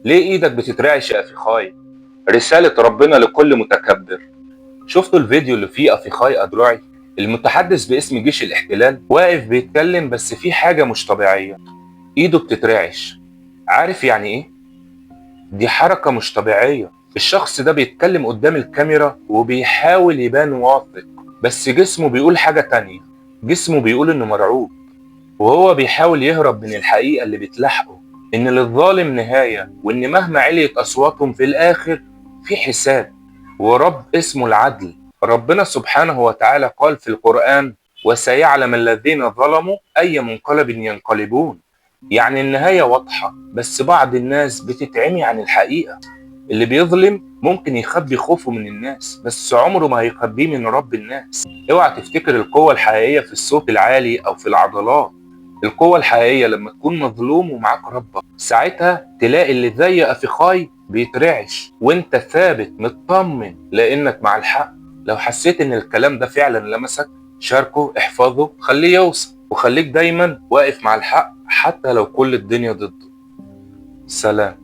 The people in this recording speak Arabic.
ليه ايدك بتترعش يا افيخاي؟ رسالة ربنا لكل متكبر. شفتوا الفيديو اللي فيه افيخاي ادرعي المتحدث باسم جيش الاحتلال واقف بيتكلم، بس في حاجة مش طبيعية، ايده بتترعش. عارف يعني ايه؟ دي حركة مش طبيعية. الشخص ده بيتكلم قدام الكاميرا وبيحاول يبان واثق، بس جسمه بيقول حاجة تانية. جسمه بيقول انه مرعوب، وهو بيحاول يهرب من الحقيقة اللي بتلاحقه، إن للظالم نهاية، وإن مهما عليت أصواتهم في الآخر في حساب. ورب اسمه العدل. ربنا سبحانه وتعالى قال في القرآن: وسيعلم الذين ظلموا أي منقلب ينقلبون. يعني النهاية واضحة، بس بعض الناس بتتعمي عن الحقيقة. اللي بيظلم ممكن يخبي خوفه من الناس، بس عمره ما هيخبيه من رب الناس. اوعى تفتكر القوة الحقيقية في الصوت العالي أو في العضلات. القوة الحقيقية لما تكون مظلوم ومعاك ربك، ساعتها تلاقي اللي زي أفيخاي بيترعش وانت ثابت مطمن لأنك مع الحق. لو حسيت ان الكلام ده فعلا لمسك، شاركه، احفظه، خليه يوصل، وخليك دايما واقف مع الحق حتى لو كل الدنيا ضده. سلام.